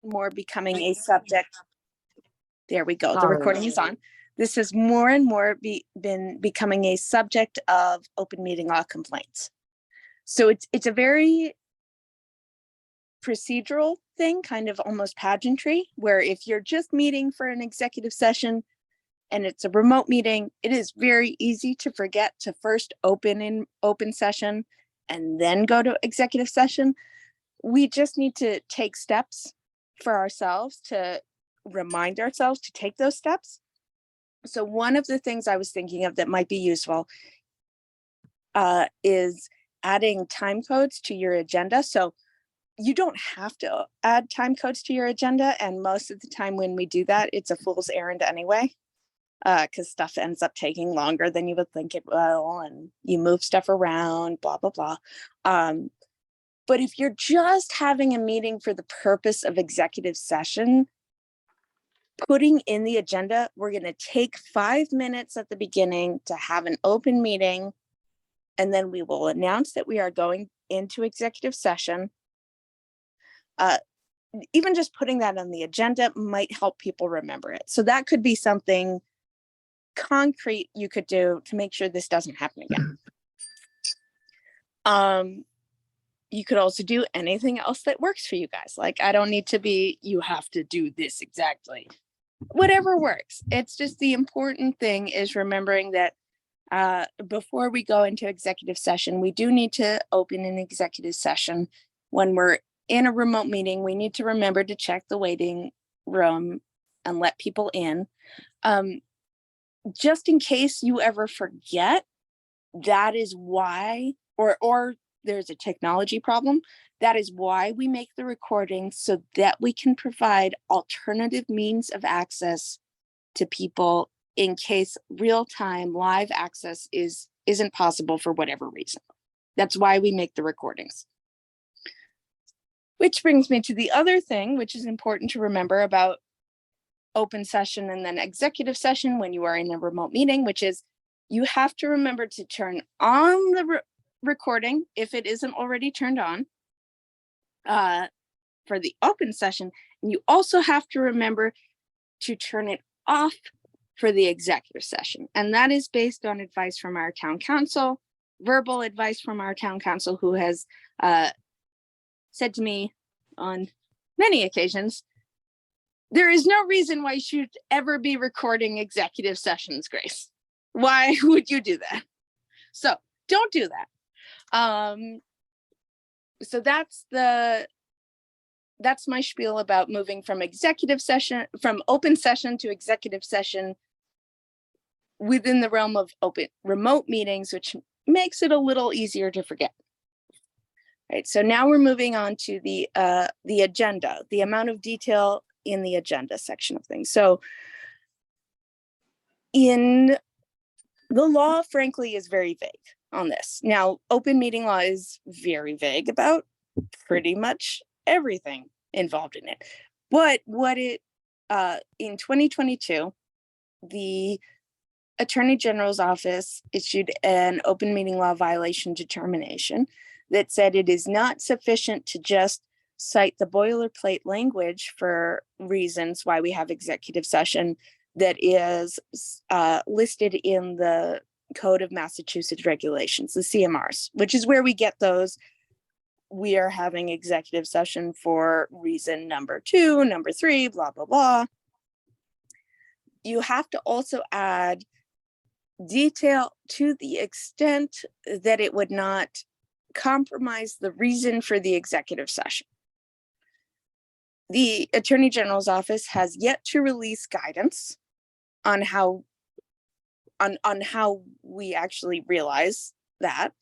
more becoming a subject. There we go. The Sorry. recording is on. This has more and more been becoming a subject of open meeting law complaints. So it's a very procedural thing, kind of almost pageantry, where if you're just meeting for an executive session and it's a remote meeting, it is very easy to forget to first open session and then go to executive session. We just need to take steps for ourselves to remind ourselves to take those steps. So one of the things I was thinking of that might be useful is adding time codes to your agenda. So you don't have to add time codes to your agenda. And most of the time when we do that, it's a fool's errand anyway, because stuff ends up taking longer than you would think it will. And you move stuff around, blah, blah, blah. But if you're just having a meeting for the purpose of executive session, putting in the agenda, we're going to take 5 minutes at the beginning to have an open meeting, and then we will announce that we are going into executive session. Even just putting that on the agenda might help people remember it. So that could be something concrete you could do to make sure this doesn't happen again. You could also do anything else that works for you guys. Like, I don't need to be, you have to do this exactly. Whatever works. It's just the important thing is remembering that before we go into executive session, we do need to open an executive session. When we're in a remote meeting, we need to remember to check the waiting room and let people in. Just in case you ever forget, that is why, or there's a technology problem, that is why we make the recording, so that we can provide alternative means of access to people in case real-time live access isn't possible for whatever reason. That's why we make the recordings. Which brings me to the other thing, which is important to remember about open session and then executive session when you are in a remote meeting, which is you have to remember to turn on the recording if it isn't already turned on for the open session. And you also have to remember to turn it off for the executive session. And that is based on advice from our town council, verbal advice from our town council, who has said to me on many occasions, there is no reason why you should ever be recording executive sessions, Grace. Why would you do that? So don't do that. So that's my spiel about moving from open session to executive session within the realm of open remote meetings, which makes it a little easier to forget. Right, so now we're moving on to the agenda, the amount of detail in the agenda section of things. So in the law, frankly, is very vague on this. Now, open meeting law is very vague about pretty much everything involved in it. But what it, in 2022, the Attorney General's office issued an open meeting law violation determination that said it is not sufficient to just cite the boilerplate language for reasons why we have executive session that is listed in the Code of Massachusetts Regulations, the CMRs, which is where we get those. We are having executive session for reason number 2, number 3, blah, blah, blah. You have to also add detail to the extent that it would not compromise the reason for the executive session. The Attorney General's office has yet to release guidance on how we actually realize that.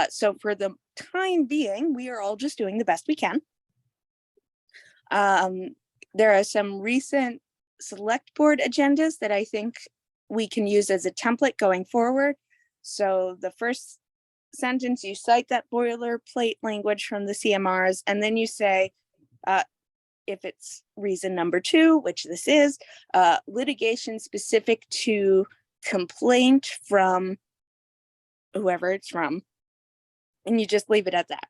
So for the time being, we are all just doing the best we can. There are some recent select board agendas that I think we can use as a template going forward. So the first sentence, you cite that boilerplate language from the CMRs, and then you say, if it's reason number 2, which this is, litigation specific to complaint from whoever it's from, and you just leave it at that.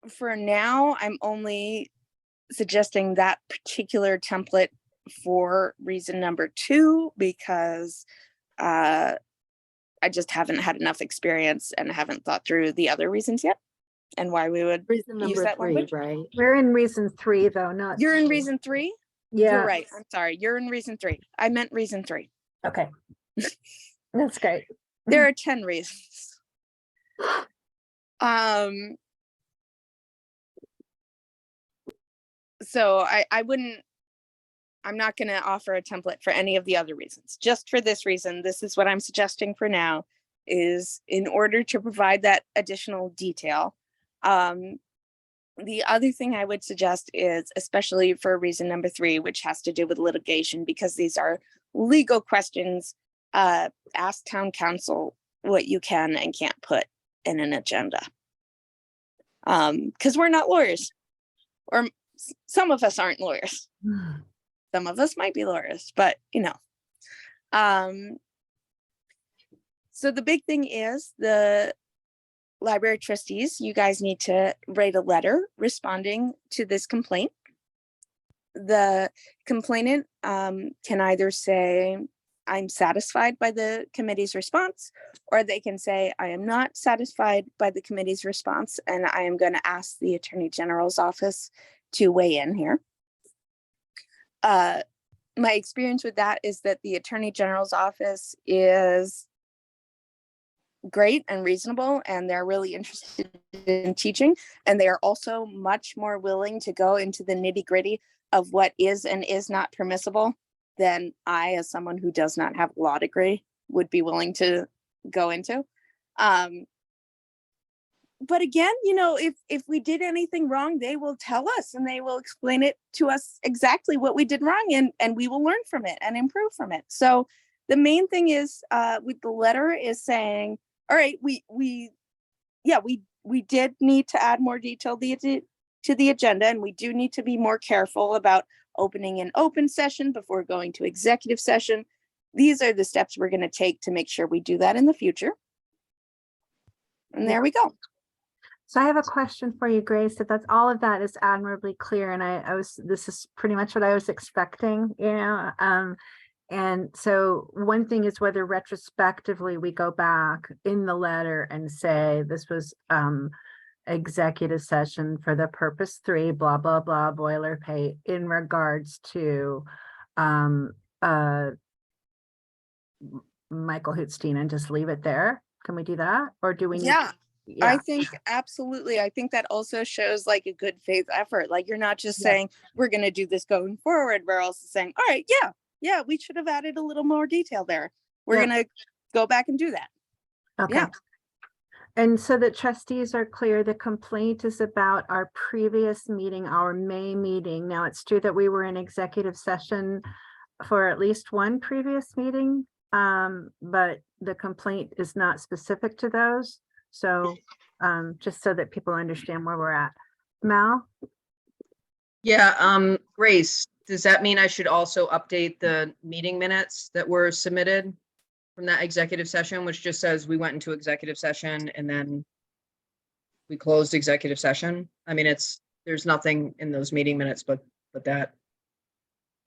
for now, I'm only suggesting that particular template for reason number 2, because I just haven't had enough experience and haven't thought through the other reasons yet and why we would Reason use number that 3, language. right? We're in reason 3 though, not You're in 2. reason 3? Yeah. You're right. I'm sorry. You're in reason 3. I meant reason 3. Okay. That's great. There are 10 reasons. So I'm not going to offer a template for any of the other reasons. Just for this reason, this is what I'm suggesting for now, is in order to provide that additional detail. The other thing I would suggest is, especially for reason number 3, which has to do with litigation, because these are legal questions, ask town council what you can and can't put in an agenda. Because we're not lawyers, or some of us aren't lawyers. Some of us might be lawyers, but so the big thing is the library trustees, you guys need to write a letter responding to this complaint. The complainant can either say, I'm satisfied by the committee's response, or they can say, I am not satisfied by the committee's response, and I am going to ask the Attorney General's office to weigh in here. My experience with that is that the Attorney General's office is great and reasonable, and they're really interested in teaching, and they are also much more willing to go into the nitty-gritty of what is and is not permissible than I, as someone who does not have a law degree, would be willing to go into. But again, if we did anything wrong, they will tell us and they will explain it to us exactly what we did wrong, and we will learn from it and improve from it. So the main thing is with the letter is saying, all right, we did need to add more detail to the agenda, and we do need to be more careful about opening an open session before going to executive session. These are the steps we're going to take to make sure we do that in the future. And there we go. So I have a question for you, Grace. If that's all of that is admirably clear, and this is pretty much what I was expecting, and so one thing is whether retrospectively we go back in the letter and say this was executive session for the purpose 3, blah, blah, blah, boilerplate in regards to Michael Hootstein, and just leave it there. Can we do that? Or do we need Yeah, I think absolutely. I think that also shows like a good faith effort. Like you're not just saying we're going to do this going forward. We're also saying, all right, yeah, we should have added a little more detail there. We're going to go back and do that. Okay. Yeah. And so the trustees are clear. The complaint is about our previous meeting, our May meeting. Now it's true that we were in executive session for at least one previous meeting, but the complaint is not specific to those. So just so that people understand where we're at. Mal? Yeah, Grace, does that mean I should also update the meeting minutes that were submitted from that executive session, which just says we went into executive session and then we closed executive session? I mean, there's nothing in those meeting minutes but that.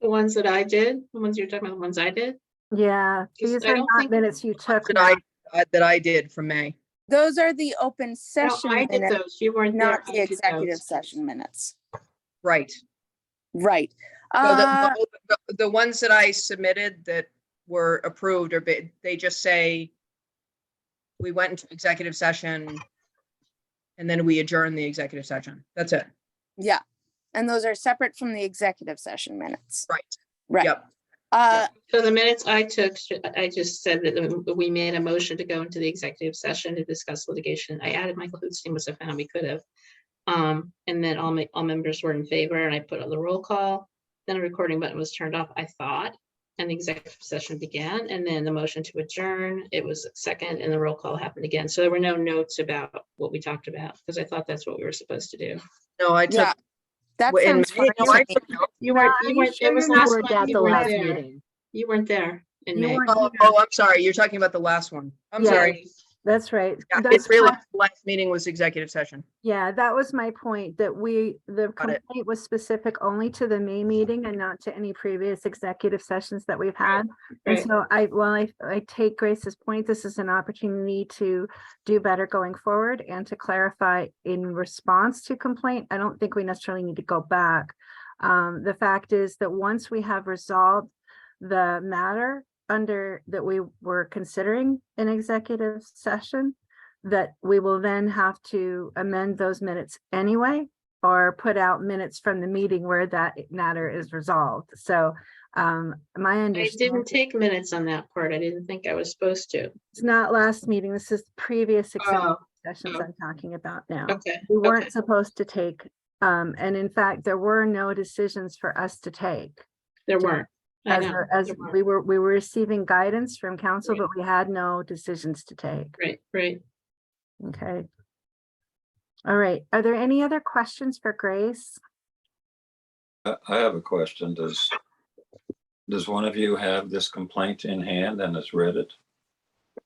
The ones that I did, the ones you're talking about, the ones I did? Yeah, these are not minutes you took. That I did from May. Those are the open session I did minutes, those. You weren't not there. the executive session minutes. Right. Right. So the ones that I submitted that were approved, or they just say we went into executive session and then we adjourned the executive session. That's it. Yeah. And those are separate from the executive session minutes. Right. Right. Yep. So the minutes I took, I just said that we made a motion to go into the executive session to discuss litigation. I added Michael Hootstein, which I found we could have. And then all members were in favor, and I put on the roll call. Then a recording button was turned off, I thought, and the executive session began. And then the motion to adjourn, it was second, and the roll call happened again. So there were no notes about what we talked about, because I thought that's what we were supposed to do. No, I took. That sounds fine. You weren't. It was last month. You weren't there. meeting. You weren't there in You May. weren't Oh, I'm sorry. You're talking about the last one. I'm sorry. That's right. Yeah, That's it's realized the last meeting was executive session. Yeah, that was my point, that the Got it. complaint was specific only to the May meeting and not to any previous executive sessions that we've had. And right. so I take Grace's point, this is an opportunity to do better going forward and to clarify in response to complaint. I don't think we necessarily need to go back. The fact is that once we have resolved the matter that we were considering in executive session, that we will then have to amend those minutes anyway, or put out minutes from the meeting where that matter is resolved. So my I understanding, didn't take minutes on that part. I didn't think I was supposed to. it's not last meeting, this is previous executive Oh, sessions oh. I'm talking about now. Okay. We weren't Okay. supposed to take, and in fact, there were no decisions for us to take. There weren't. I know. As there weren't. we were receiving guidance from council, Right. but we had no decisions to take. Right, right. Okay. All right. Are there any other questions for Grace? I have a question. Does one of you have this complaint in hand and has read it?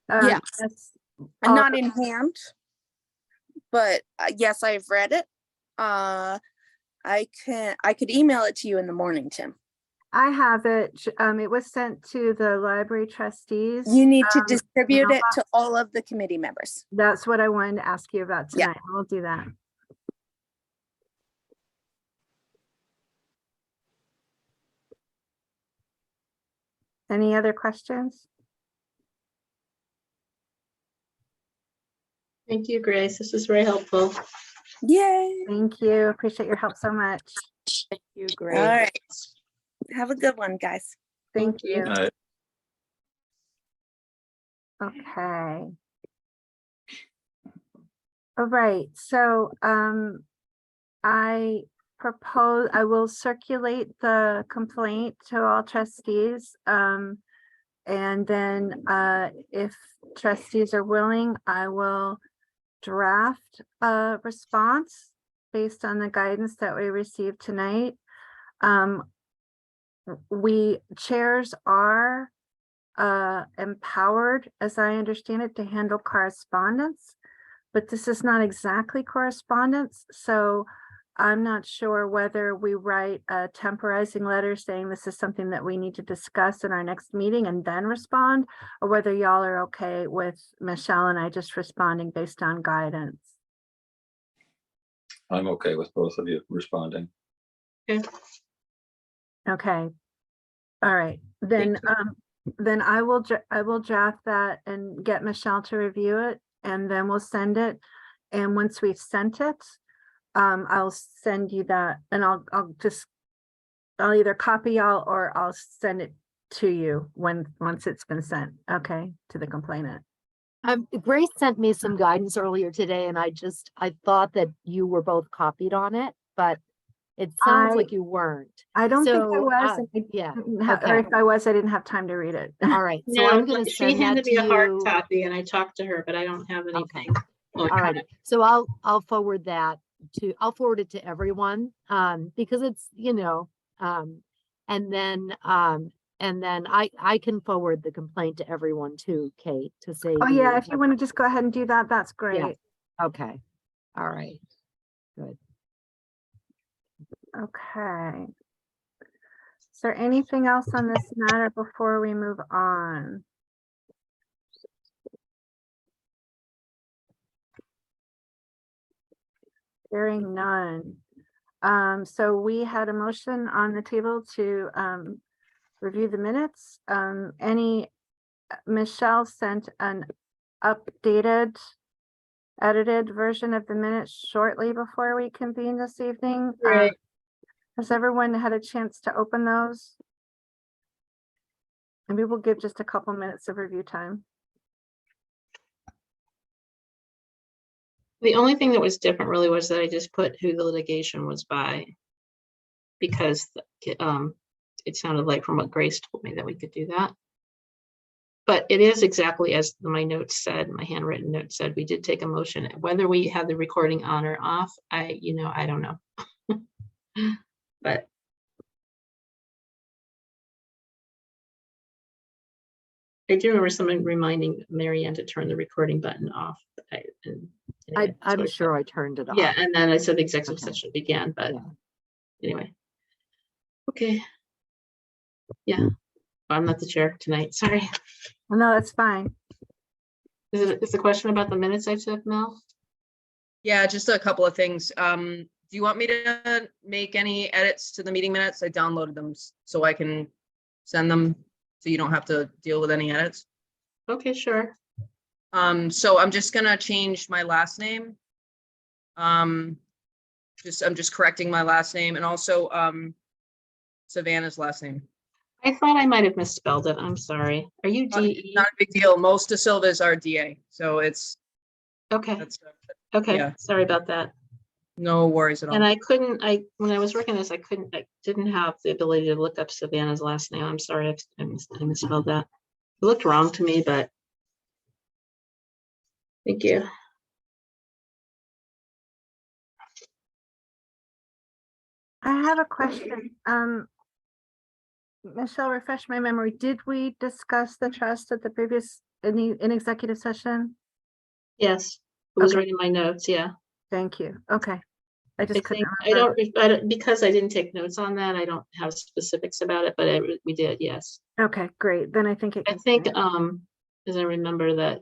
Yes. Yes. And not in hand, but yes, I've read it. I could email it to you in the morning, Tim. I have it. It was sent to the library trustees. You need to distribute no, it to all of the committee members. That's what I wanted to ask you about Yeah. tonight. I'll do that. Any other questions? Thank you, Grace. This is very helpful. Yay. Thank you. Appreciate your help so much. Thank you, All Grace. right. Have a good one, guys. Thank Thank you. you. Okay. All right, so I will circulate the complaint to all trustees. And then if trustees are willing, I will draft a response based on the guidance that we received tonight. We chairs are empowered, as I understand it, to handle correspondence, but this is not exactly correspondence. So I'm not sure whether we write a temporizing letter saying this is something that we need to discuss in our next meeting and then respond, or whether y'all are okay with Michelle and I just responding based on guidance. I'm okay with both of you responding. Okay. All right, then I will draft that and get Michelle to review it, and then we'll send it. And once we've sent it, I'll send you that, and I'll either copy y'all or I'll send it to you once it's been sent, okay, to the complainant. Grace sent me some guidance earlier today, and I thought that you were both copied on it, but it sounds like you weren't. I don't think I So, was, and I yeah, didn't have- or okay. if I was, I didn't have time to read it. All right, so No, I'm gonna she send that handed to me a hard you. copy and I talked to her, but I don't have anything. All right, so I'll forward that I'll forward it to everyone, because it's, and then I can forward the complaint to everyone too, Kate, to say. Oh yeah, if you want to just go ahead and do that, that's great. Okay, all right, good. Okay. Is there anything else on this matter before we move on? Hearing none. So we had a motion on the table to review the minutes. Michelle sent an updated, edited version of the minutes shortly before we convened this evening. Right. Has everyone had a chance to open those? And we will give just a couple minutes of review time. The only thing that was different really was that I just put who the litigation was by, because it sounded like from what Grace told me that we could do that. But it is exactly as my notes said, my handwritten note said, we did take a motion. Whether we have the recording on or off, I don't know. But I do remember someone reminding Mary Ann to turn the recording button off. Anyway, I'm so sure I turned it off. yeah, and then I said the executive Okay. session began, but Yeah. anyway. Okay. Yeah, I'm not the chair tonight, sorry. No, that's fine. Is the question about the minutes I took, Mel? Yeah, just a couple of things. Do you want me to make any edits to the meeting minutes? I downloaded them so I can send them so you don't have to deal with any edits. Okay, sure. So I'm just gonna change my last name. I'm just correcting my last name and also Savannah's last name. I thought I might have misspelled it. I'm sorry. Are you Not DE? a big deal. Most De Silvas are DA, so it's Okay, that's okay, yeah. sorry about that. No worries at all. And I couldn't, when I was working this, I didn't have the ability to look up Savannah's last name. I'm sorry, I misspelled that. It looked wrong to me, but. Thank you. I have a question. Michelle, refresh my memory. Did we discuss the trust at the previous, in executive session? Yes, it was Okay. right in my notes, yeah. Thank you. Okay. I I just couldn't think, remember. because I didn't take notes on that, I don't have specifics about it, but we did, yes. Okay, great. Then I think it I can. think, as I remember that,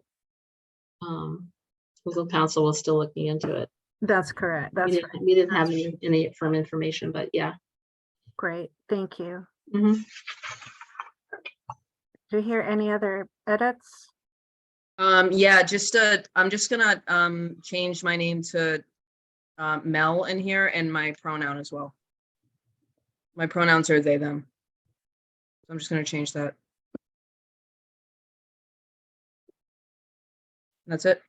legal counsel was still looking into it. That's correct. That's right. We didn't have any firm information, but yeah. Great. Thank you. Mhm. Do you hear any other edits? Yeah, I'm just gonna change my name to Mel in here and my pronoun as well. My pronouns are they, them. So I'm just gonna change that. That's it.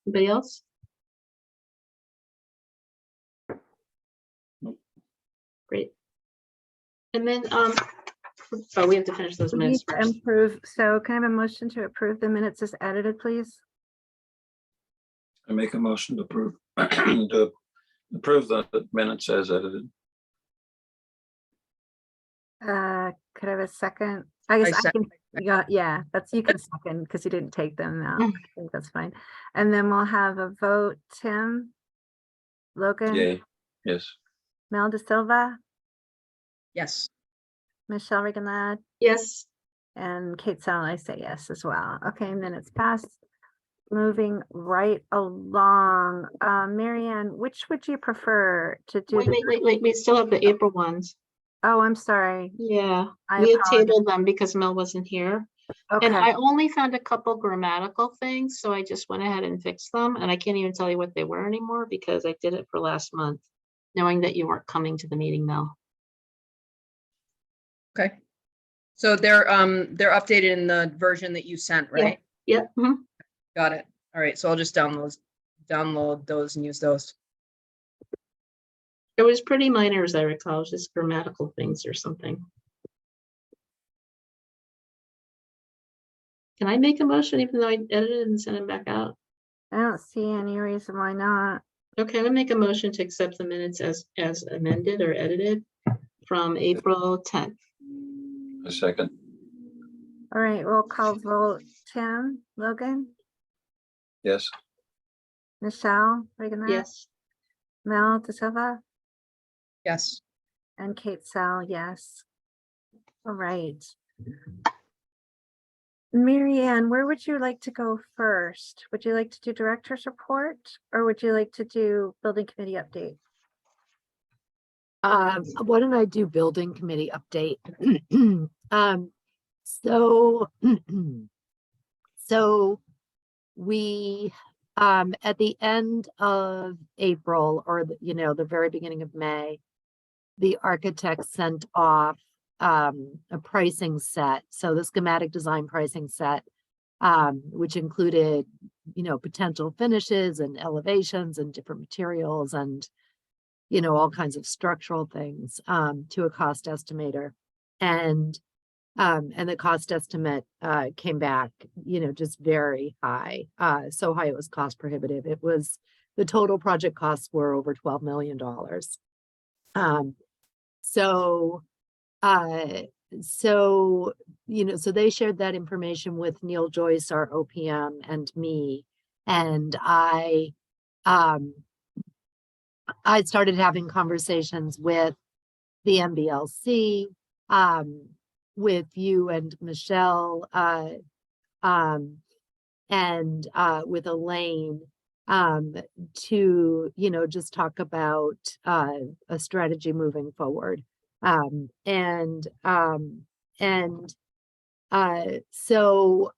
Anybody else? Great. And then, oh, we have to finish those We need minutes to first. improve. So can I have a motion to approve the minutes as edited, please? I make a motion to approve, to approve the minutes as edited. Could I have a second? I guess I second. can, yeah, that's, you can second because you didn't take them now. Mm. I think that's fine. And then we'll have a vote. Tim? Logan? Yay, yes. Mel De Silva? Yes. Michelle Regan-Ladd? Yes, And Kate Sal, I say yes as well. Okay, minutes passed. Moving right along. Mary Ann, which would you prefer to do? wait, we still have the April ones. Oh, I'm sorry. Yeah, I we had apologize. tabled them because Mel wasn't here. Okay, And I only found a couple grammatical things, so I just went ahead and fixed them, and I can't even tell you what they were anymore because I did it for last month, knowing that you weren't coming to the meeting, Mel. Okay. So they're updated in the version that you sent, right? Yep. Mhm. Got it. All right. So I'll just download those and use those. It was pretty minor, as I recall, it was just grammatical things or something. Can I make a motion even though I edited and sent it back out? I don't see any reason why not. Okay, I'm gonna make a motion to accept the minutes as amended or edited from April 10th. A second. All right, roll call vote. Tim, Logan, Yes. Michelle Regan-Ladd, Yes, Mel De Silva, Yes. and Kate Sal, yes. All right. Mary Ann, where would you like to go first? Would you like to do director's report or would you like to do building committee update? Why don't I do building committee update? So, so we, at the end of April or, the very beginning of May, the architect sent off a pricing set. So the schematic design pricing set, which included, potential finishes and elevations and different materials and, all kinds of structural things, to a cost estimator. And the cost estimate came back, just very high, so high it was cost prohibitive. It was, the total project costs were over $12 million. So So, so they shared that information with Neil Joyce, our OPM, and me. And I started having conversations with the MBLC, with you and Michelle, and with Elaine, to, just talk about a strategy moving forward. So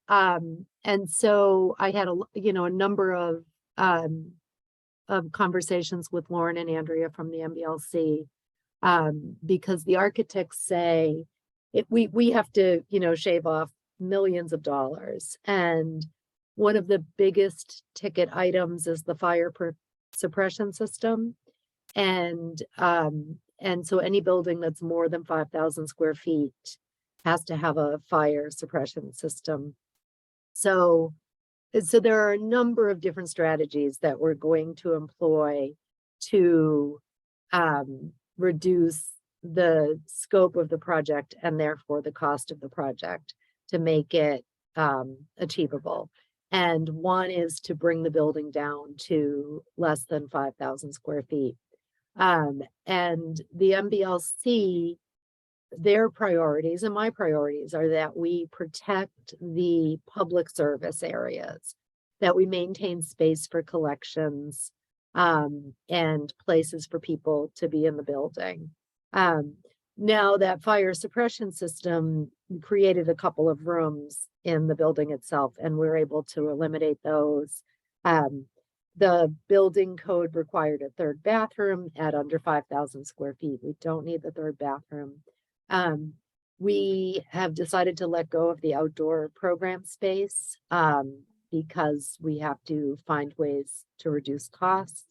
I had a number of conversations with Lauren and Andrea from the MBLC, because the architects say we have to, shave off millions of dollars. And one of the biggest ticket items is the fire suppression system. And so any building that's more than 5,000 square feet has to have a fire suppression system. So there are a number of different strategies that we're going to employ to reduce the scope of the project and therefore the cost of the project to make it achievable. And one is to bring the building down to less than 5,000 square feet. And the MBLC, their priorities and my priorities are that we protect the public service areas, that we maintain space for collections, and places for people to be in the building. Now that fire suppression system created a couple of rooms in the building itself, and we're able to eliminate those. The building code required a third bathroom at under 5,000 square feet. We don't need the third bathroom. We have decided to let go of the outdoor program space, because we have to find ways to reduce costs.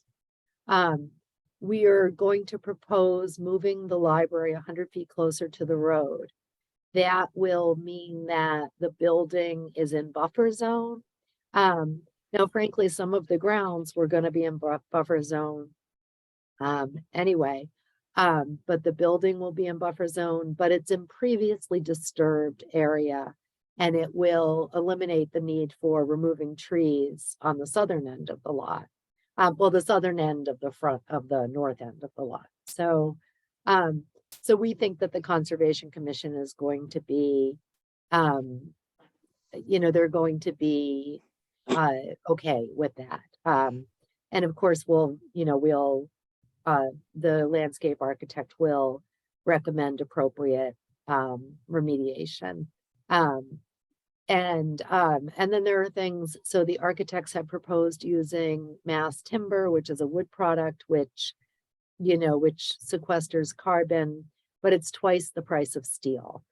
We are going to propose moving the library 100 feet closer to the road. That will mean that the building is in buffer zone. Now, frankly, some of the grounds were going to be in buffer zone anyway, but the building will be in buffer zone, but it's in previously disturbed area, and it will eliminate the need for removing trees on the southern end of the lot. Well, the southern end of the front of the north end of the lot. So we think that the Conservation Commission is going to be, they're going to be okay with that. And of course, the landscape architect will recommend appropriate remediation. And then there are things, so the architects have proposed using mass timber, which is a wood product, which sequesters carbon, but it's twice the price of steel.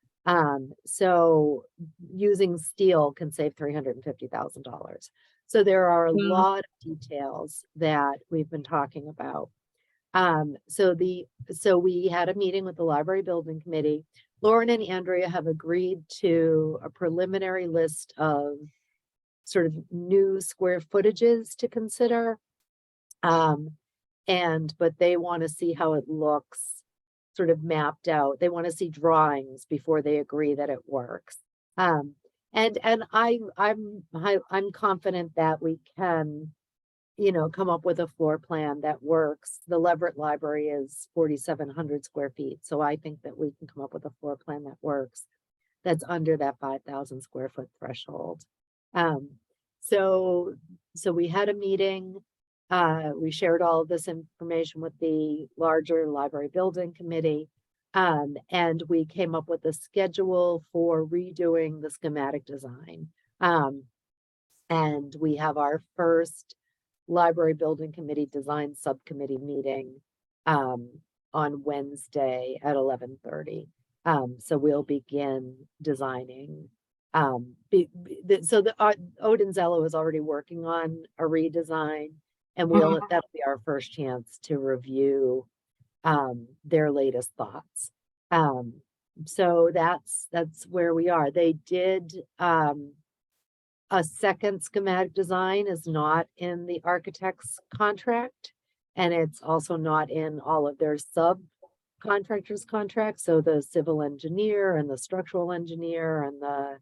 So using steel can save $350,000. So there are a lot of details that we've been talking about. So we had a meeting with the library building committee. Lauren and Andrea have agreed to a preliminary list of sort of new square footages to consider. But they want to see how it looks sort of mapped out. They want to see drawings before they agree that it works. And I'm confident that we can, come up with a floor plan that works. The Leverett Library is 4,700 square feet. So I think that we can come up with a floor plan that works, that's under that 5,000 square foot threshold. So we had a meeting. We shared all of this information with the larger library building committee, and we came up with a schedule for redoing the schematic design. And we have our first library building committee design subcommittee meeting on Wednesday at 11:30. So we'll begin designing. Odinzello is already working on a redesign. And that'll be our first chance to review their latest thoughts. So that's where we are. They did a second schematic design is not in the architect's contract, and it's also not in all of their contractors contract, so the civil engineer and the structural engineer and the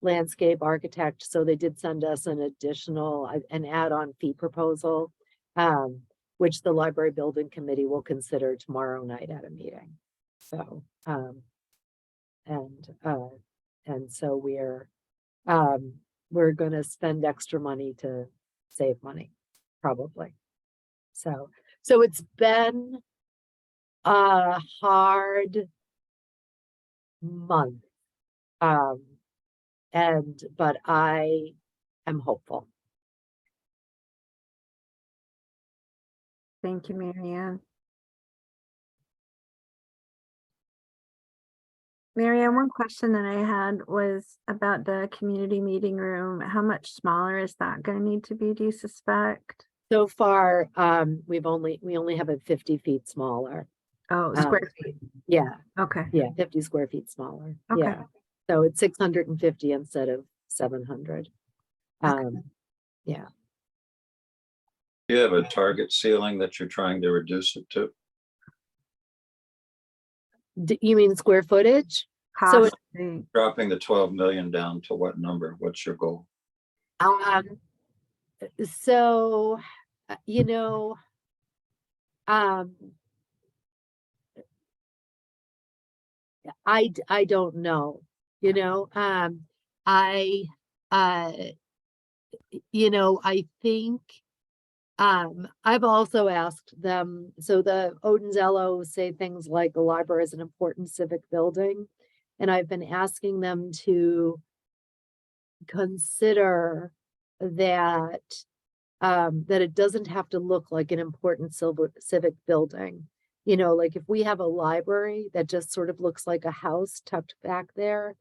landscape architect. So they did send us an additional, an add-on fee proposal, which the library building committee will consider tomorrow night at a meeting. So, and so we're going to spend extra money to save money, probably. So it's been a hard month. But I am hopeful. Thank you, Marianne. Marianne, one question that I had was about the community meeting room. How much smaller is that going to need to be, do you suspect? So far, we only have it 50 feet smaller. Oh, square feet. Yeah, Okay. yeah, 50 square feet smaller. Okay. Yeah. So it's 650 instead of 700. Yeah. Do you have a target ceiling that you're trying to reduce it to? You mean square footage? So Cost. Dropping the 12 million down to what number? What's your goal? So, you know, I don't know, you know, you know, I think, I've also asked them, so the Odenzello say things like the library is an important civic building. And I've been asking them to consider that, that it doesn't have to look like an important civic building. You know, like if we have a library that just sort of looks like a house tucked back there,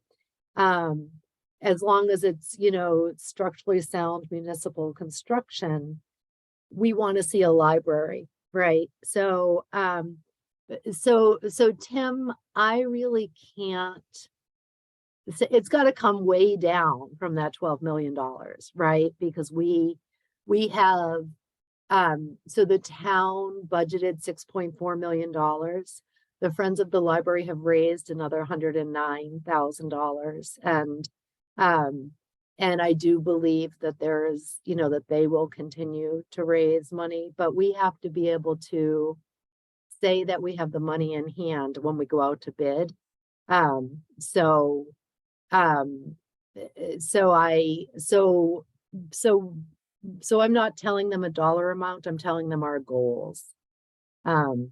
as long as it's, you know, structurally sound municipal construction, we want to see a library, right? So, so Tim, I really can't, it's got to come way down from that $12 million, right? Because we have, so the town budgeted $6.4 million. The Friends of the Library have raised another $109,000. And I do believe that there is, you know, that they will continue to raise money, but we have to be able to say that we have the money in hand when we go out to bid. So I'm not telling them a dollar amount, I'm telling them our goals. And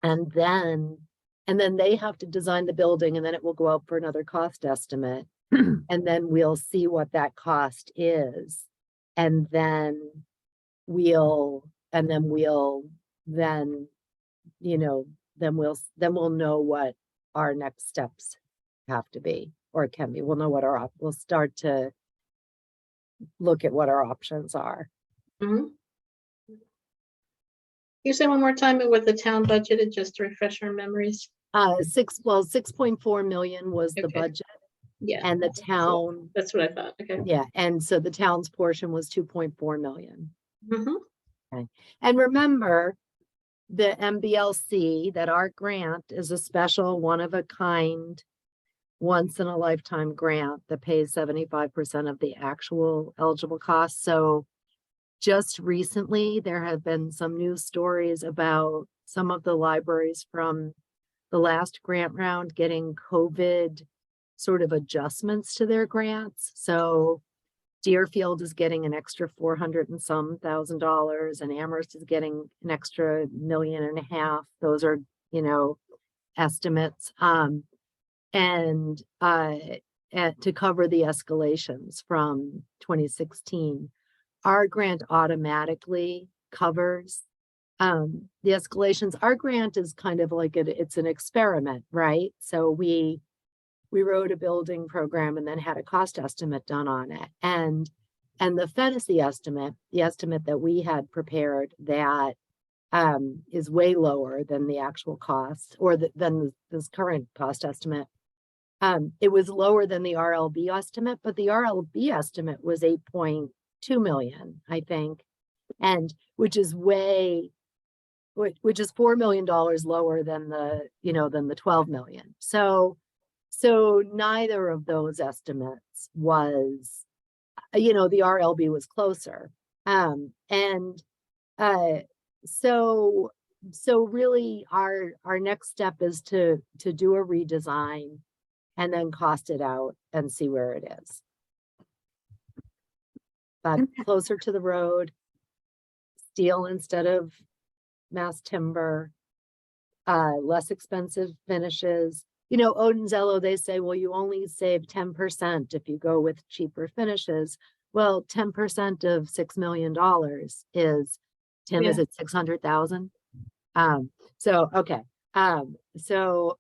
then they have to design the building, and then it will go out for another cost estimate. And then we'll see what that cost is. And then we'll you know, then we'll know what our next steps have to be, or can be. We'll know what we'll start to look at what our options are. Mm-hmm. You say one more time what the town budgeted, just to refresh our memories. 6.4 million was the budget. Yeah. And the town. That's what I thought. Okay. Yeah. And so the town's portion was 2.4 million. Mm-hmm. Okay. And remember, the MBLC, that our grant is a special one-of-a-kind, once-in-a-lifetime grant that pays 75% of the actual eligible costs. So just recently, there have been some news stories about some of the libraries from the last grant round getting COVID sort of adjustments to their grants. So Deerfield is getting an extra $400 and some thousand, and Amherst is getting an extra $1.5 million. Those are, you know, estimates. And to cover the escalations from 2016, our grant automatically covers the escalations. Our grant is kind of like it's an experiment, right? So we wrote a building program and then had a cost estimate done on it. And the FEDESI estimate, the estimate that we had prepared, that is way lower than the actual cost, or than this current cost estimate. It was lower than the RLB estimate, but the RLB estimate was 8.2 million, I think, and which is way which is $4 million lower than than the 12 million. So neither of those estimates was, the RLB was closer. And so really our next step is to do a redesign and then cost it out and see where it is. But closer to the road, steel instead of mass timber, less expensive finishes. Odenzello, they say, well, you only save 10% if you go with cheaper finishes. Well, 10% of $6 million is, Tim, is it 600,000? Okay. So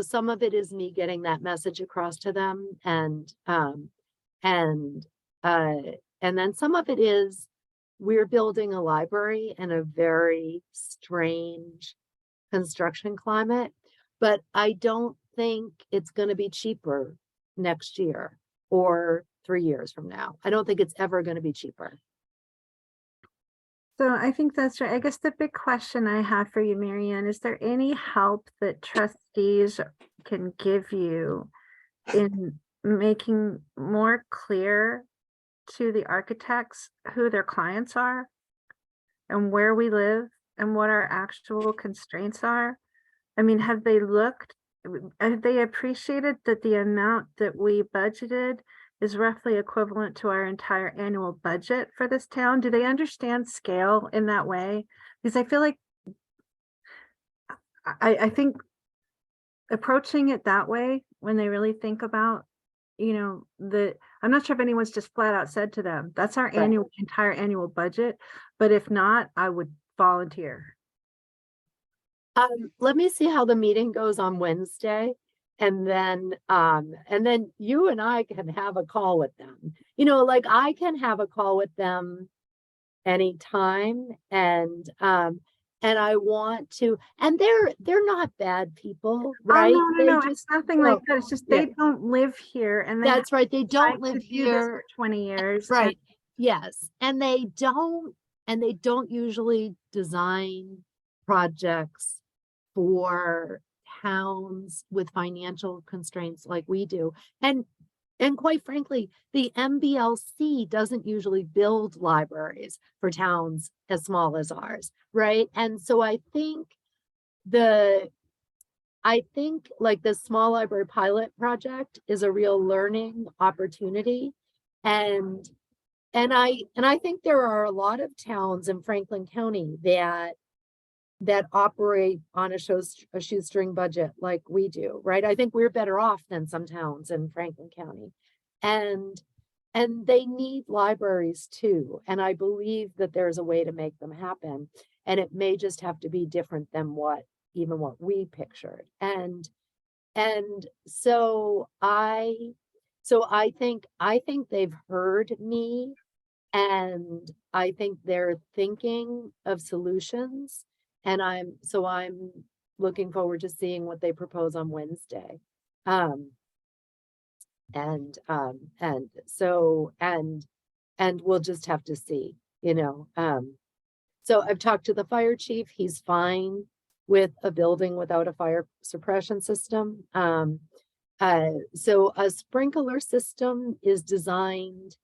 some of it is me getting that message across to them, and then some of it is we're building a library in a very strange construction climate, but I don't think it's going to be cheaper next year or 3 years from now. I don't think it's ever going to be cheaper. So I think that's right. I guess the big question I have for you, Marianne, is there any help that trustees can give you in making more clear to the architects who their clients are and where we live and what our actual constraints are? I mean, have they appreciated that the amount that we budgeted is roughly equivalent to our entire annual budget for this town? Do they understand scale in that way? Because I feel like I think approaching it that way, when they really think about, I'm not sure if anyone's just flat out said to them, that's our entire annual budget. But if not, I would volunteer. Let me see how the meeting goes on Wednesday. And then you and I can have a call with them. Like I can have a call with them anytime, and I want to, and they're not bad people, right? Oh, no, it's nothing like that. It's just they don't live here, and that's right. They don't live here for 20 years, right? Yes, and they don't usually design projects for towns with financial constraints like we do. And quite frankly, the MBLC doesn't usually build libraries for towns as small as ours, right? And so I think like the small library pilot project is a real learning opportunity. And I think there are a lot of towns in Franklin County that operate on a shoestring budget like we do, right? I think we're better off than some towns in Franklin County, and they need libraries too. And I believe that there's a way to make them happen, and it may just have to be different than what we pictured. And so I think they've heard me, and I think they're thinking of solutions. And I'm looking forward to seeing what they propose on Wednesday. And we'll just have to see, So I've talked to the fire chief. He's fine with a building without a fire suppression system. So a sprinkler system is designed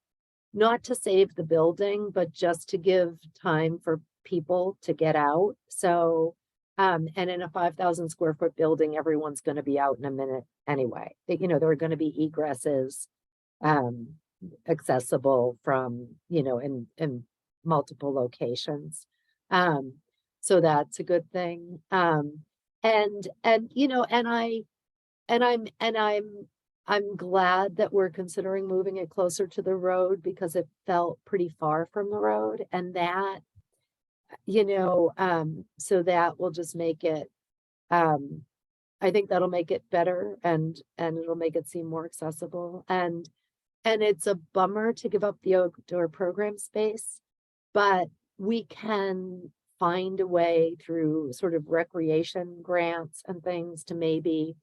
not to save the building, but just to give time for people to get out. So, and in a 5,000 square foot building, everyone's going to be out in a minute anyway. There are going to be egresses accessible from, in multiple locations. So that's a good thing. I'm glad that we're considering moving it closer to the road, because it felt pretty far from the road, and that, so that will just make it, I think that'll make it better, and it'll make it seem more accessible. And it's a bummer to give up the outdoor program space, but we can find a way through sort of recreation grants and things to maybe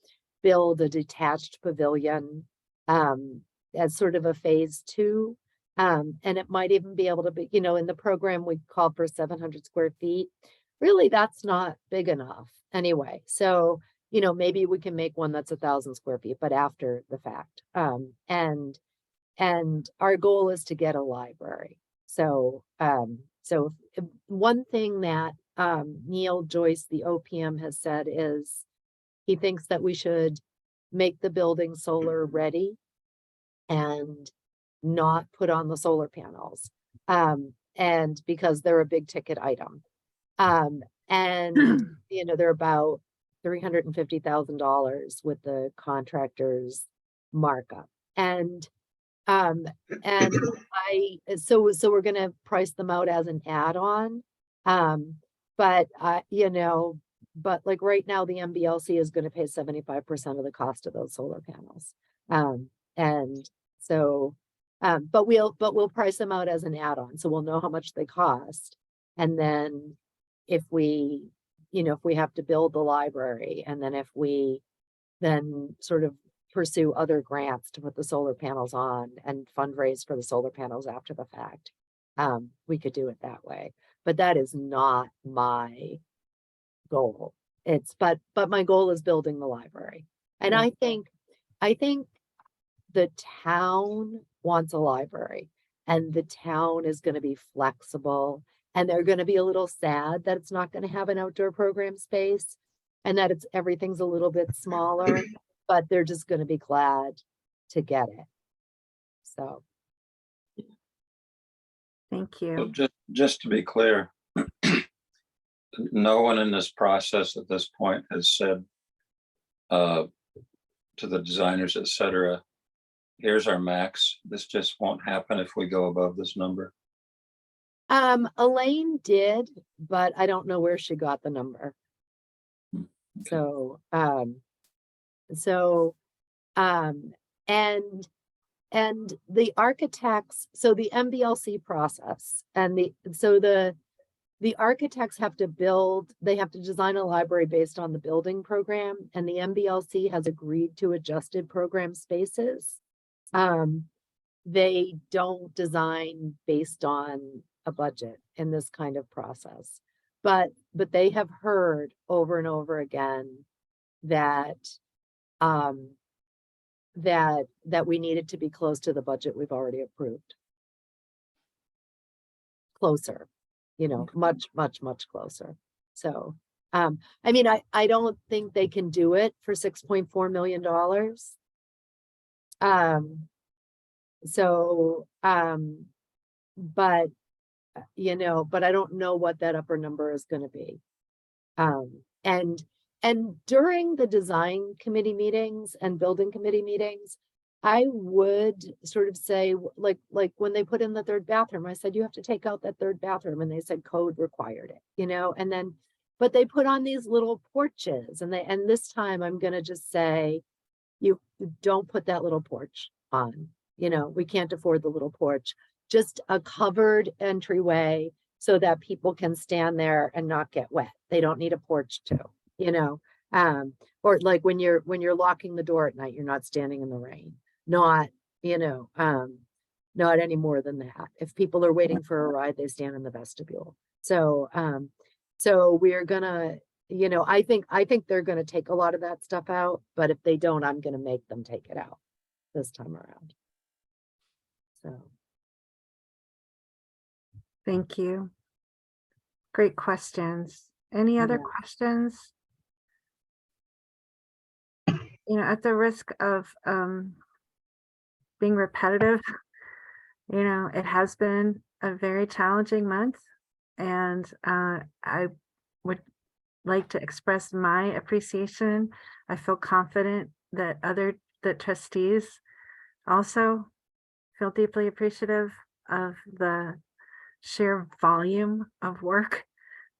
build a detached pavilion as sort of a phase 2. And it might even be able to be, in the program, we called for 700 square feet. Really, that's not big enough anyway. So, maybe we can make one that's 1,000 square feet, but after the fact. And our goal is to get a library. So, one thing that Neil Joyce, the OPM, has said is he thinks that we should make the building solar ready and not put on the solar panels. And because they're a big ticket item. And they're about $350,000 with the contractor's markup. And so we're gonna price them out as an add-on. But but like right now, the MBLC is gonna pay 75% of the cost of those solar panels. And so, but we'll price them out as an add-on, so we'll know how much they cost. And then if we have to build the library, and then if we then sort of pursue other grants to put the solar panels on and fundraise for the solar panels after the fact, we could do it that way. But that is not my goal. But my goal is building the library. And I think the town wants a library, and the town is going to be flexible, and they're going to be a little sad that it's not going to have an outdoor program space, and that everything's a little bit smaller, but they're just going to be glad to get it. So. Thank So you. just to be clear, no one in this process at this point has said to the designers, et cetera, here's our max. This just won't happen if we go above this number. Elaine did, but I don't know where she got the number. So, and the architects, so the MBLC process, and the architects have to they have to design a library based on the building program, and the MBLC has agreed to adjusted program spaces. They don't design based on a budget in this kind of process, but they have heard over and over again that that we needed to be close to the budget we've already approved. Closer, much closer. So, I mean, I don't think they can do it for $6.4 million. But I don't know what that upper number is going to be. And during the design committee meetings and building committee meetings, I would sort of say, like when they put in the third bathroom, I said, you have to take out that third bathroom. And they said code required it, and then, but they put on these little porches, and this time I'm going to just say, you don't put that little porch on, we can't afford the little porch, just a covered entryway so that people can stand there and not get wet. They don't need a porch too. Or like when you're locking the door at night, you're not standing in the rain, not any more than that. If people are waiting for a ride, they stand in the vestibule. So we're gonna, I think they're gonna take a lot of that stuff out, but if they don't, I'm gonna make them take it out this time around. So. Thank you. Great questions. Any other questions? At the risk of being repetitive, it has been a very challenging month, and I would like to express my appreciation. I feel confident that the trustees also feel deeply appreciative of the sheer volume of work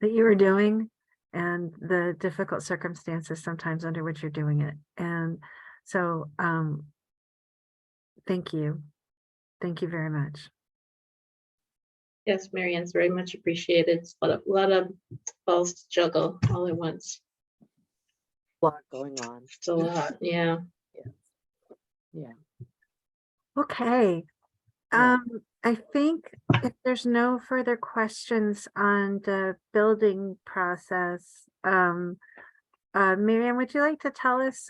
that you are doing and the difficult circumstances sometimes under which you're doing it. And so thank you. Thank you very much. Yes, Marianne's very much appreciated. It's a lot of balls to juggle all at once. A lot going on. It's a lot, yeah. Yeah. Okay. Yeah. I think if there's no further questions on the building process, Miriam, would you like to tell us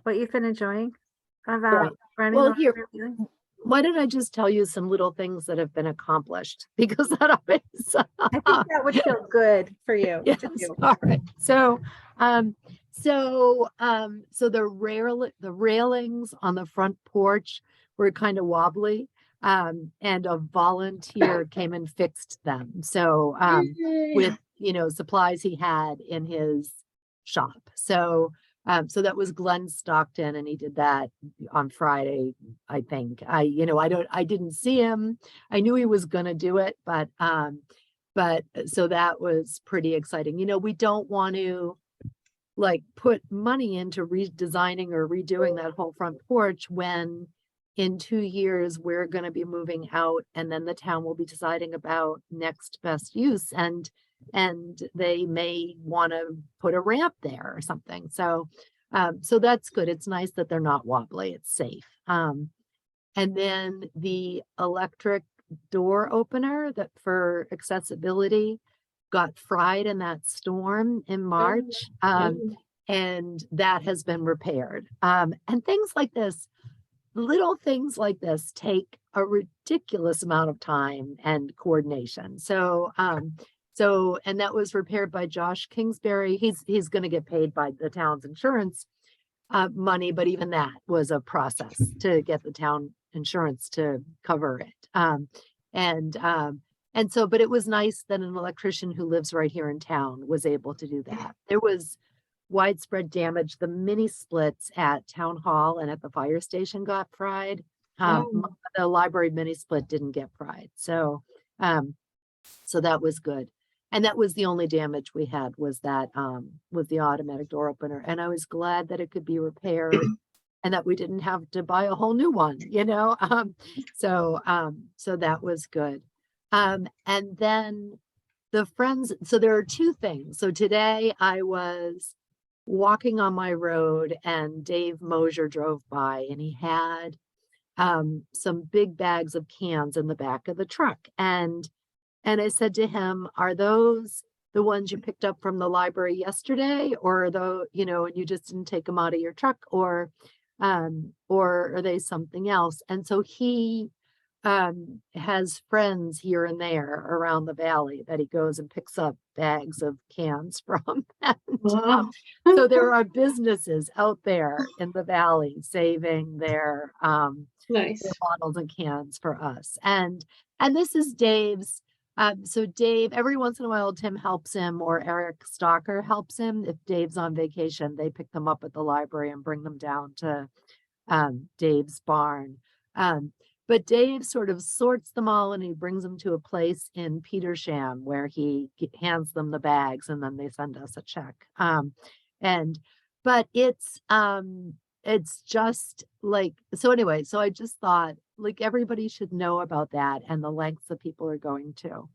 what you've been enjoying about Right. running Well, the here, library building? why don't I just tell you some little things that have been accomplished? Because that always, I think that would feel good for you yes, to do. all right. So the railings on the front porch were kind of wobbly. And a volunteer came and fixed them. So, with, supplies he had in his shop. So that was Glenn Stockton, and he did that on Friday, I think. I didn't see him. I knew he was gonna do it, but so that was pretty exciting. We don't want to like put money into redesigning or redoing that whole front porch when in 2 years we're going to be moving out, and then the town will be deciding about next best use, and they may want to put a ramp there or something. So that's good. It's nice that they're not wobbly. It's safe. And then the electric door opener that for accessibility got fried in that storm in March. And that has been repaired. And things like this, little things like this take a ridiculous amount of time and coordination. And that was repaired by Josh Kingsbury. He's going to get paid by the town's insurance money, but even that was a process to get the town insurance to cover it. But it was nice that an electrician who lives right here in town was able to do that. There was widespread damage. The mini splits at town hall and at the fire station got fried. The library mini split didn't get fried. So that was good. And that was the only damage we had, was that was the automatic door opener. And I was glad that it could be repaired and that we didn't have to buy a whole new one, so that was good. And then the friends, so there are two things. So today I was walking on my road and Dave Mosier drove by, and he had some big bags of cans in the back of the truck. And I said to him, are those the ones you picked up from the library yesterday, or and you just didn't take them out of your truck, or are they something else? And so he has friends here and there around the valley that he goes and picks up bags of cans from. So there are businesses out there in the valley saving their Nice. their bottles and cans for us. And this is Dave's. So Dave, every once in a while, Tim helps him, or Eric Stalker helps him. If Dave's on vacation, they pick them up at the library and bring them down to Dave's barn. But Dave sort of sorts them all and he brings them to a place in Petersham where he hands them the bags and then they send us a check. But it's just like, so anyway, so I just thought like everybody should know about that and the lengths that people are going to.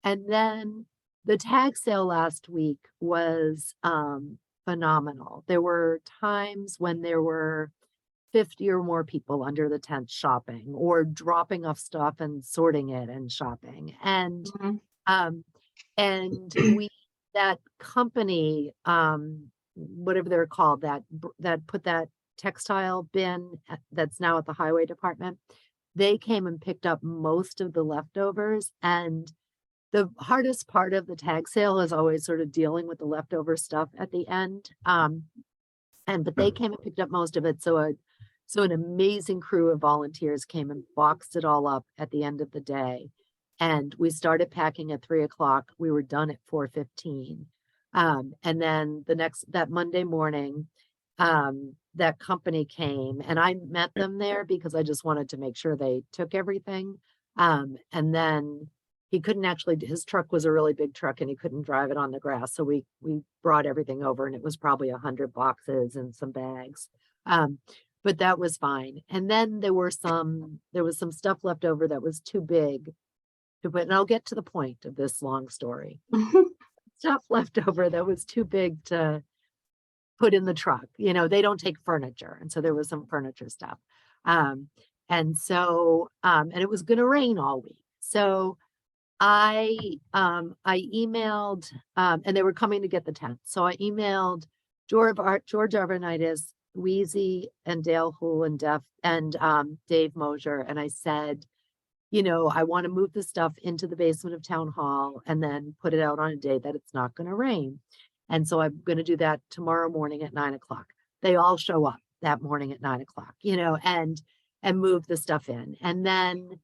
And then the tag sale last week was phenomenal. There were times when there were 50 or more people under the tent shopping or dropping off stuff and sorting it and shopping. And that company, whatever they're called, that put that textile bin that's now at the highway department, they came and picked up most of the leftovers. And the hardest part of the tag sale is always sort of dealing with the leftover stuff at the end. But they came and picked up most of it. So an amazing crew of volunteers came and boxed it all up at the end of the day. And we started packing at 3:00. We were done at 4:15. And then that Monday morning, that company came and I met them there because I just wanted to make sure they took everything. And then he couldn't his truck was a really big truck and he couldn't drive it on the grass. So we brought everything over and it was probably 100 boxes and some bags. But that was fine. And then there was some stuff left over that was too big to put, and I'll get to the point of this long story. Stuff left over that was too big to put in the truck. They don't take furniture. And so there was some furniture stuff. And so, and it was gonna rain all week. So I emailed, and they were coming to get the tent. So I emailed George Arvanitis, Wheezy, and Dale Hool and Dave Mosier. And I said, you know, I want to move the stuff into the basement of town hall and then put it out on a day that it's not going to rain. And so I'm going to do that tomorrow morning at 9 o'clock. They all show up that morning at 9 o'clock, you know, and move the stuff in. And then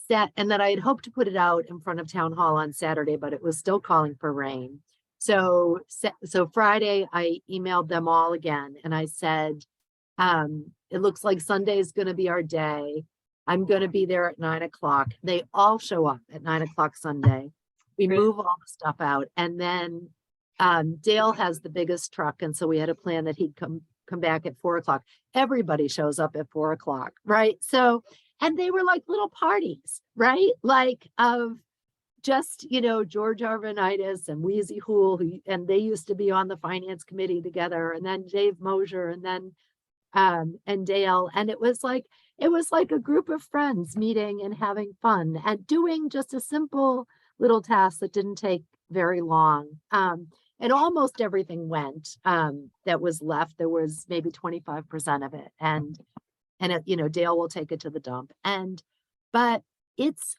I had hoped to put it out in front of town hall on Saturday, but it was still calling for rain. So Friday, I emailed them all again and I said, it looks like Sunday is going to be our day. I'm going to be there at 9 o'clock. They all show up at 9 o'clock Sunday. We Great. move all the stuff out. And then Dale has the biggest truck. And so we had a plan that he'd come back at 4 o'clock. Everybody shows up at 4 o'clock, right? So, and they were like little parties, right? Like of just, you know, George Arvanitis and Wheezy Hool, and they used to be on the finance committee together, and then Dave Mosier, and then and Dale. And it was like a group of friends meeting and having fun and doing just a simple little task that didn't take very long. And almost everything went that was left. There was maybe 25% of it. And it, you know, Dale will take it to the dump. But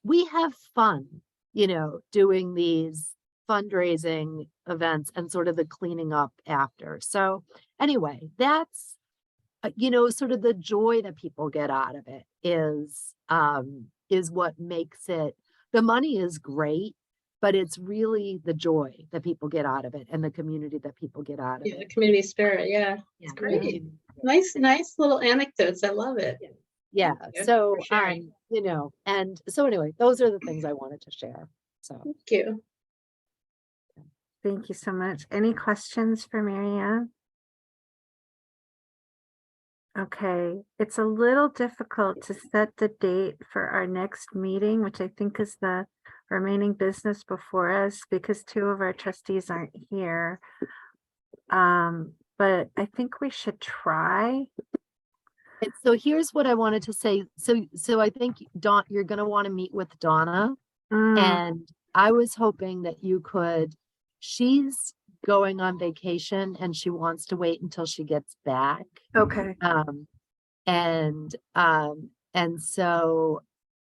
we have fun, you know, doing these fundraising events and sort of the cleaning up after. So anyway, that's, you know, sort of the joy that people get out of it is what makes it. The money is great, but it's really the joy that people get out of it and the community that people get out of Yeah, the it. community spirit. Yeah, it's great. Nice little anecdotes. I love it. Yeah. Thank you So, for sharing. you know, and so anyway, those are the things I wanted to share. So, Thank you. Thank you so much. Any questions for Mary Ann? Okay, it's a little difficult to set the date for our next meeting, which I think is the remaining business before us, because two of our trustees aren't here. But I think we should try. and so here's what I wanted to say. So I think you're going to want to meet with Donna, and I was hoping that you could. She's going on vacation and she wants to wait until she gets back. Okay. And so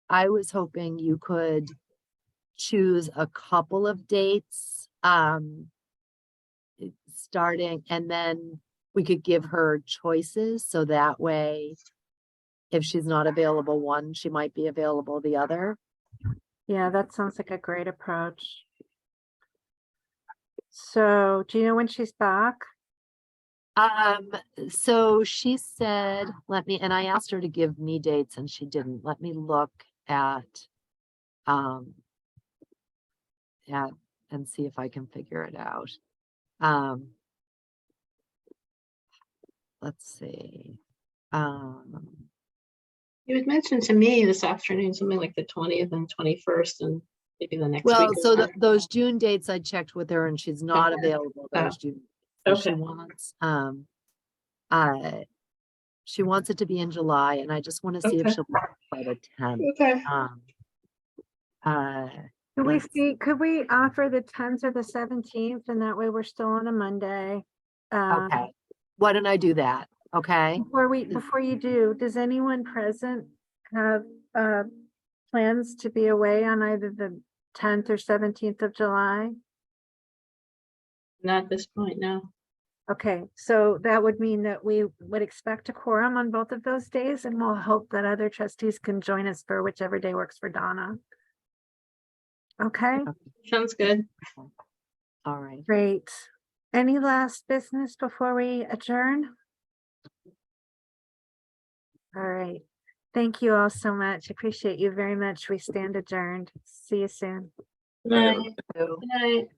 I was hoping you could choose a couple of dates, starting, and then we could give her choices. So that way, if she's not available one, she might be available the other. Yeah, that sounds like a great approach. So do you know when she's back? So she said, and I asked her to give me dates and she didn't. Let me look at and see if I can figure it out. Let's see. You had mentioned to me this afternoon something like the 20th and 21st, and maybe the next Well, week. so those June dates I checked with her and she's not Okay. available those June. So she wants it to be in July, and I just want to see if Okay. she'll be by the 10th. Okay. Could we offer the 10th or the 17th, and that way we're still on a Monday? Okay. Why don't I do that? Okay. Before you do, does anyone present have plans to be away on either the 10th or 17th of July? Not at this point, no. Okay, so that would mean that we would expect a quorum on both of those days, and we'll hope that other trustees can join us for whichever day works for Donna. Okay, Sounds good. All right. great. Any last business before we adjourn? All right. Thank you all so much. Appreciate you very much. We stand adjourned. See you soon. Good night. Good night.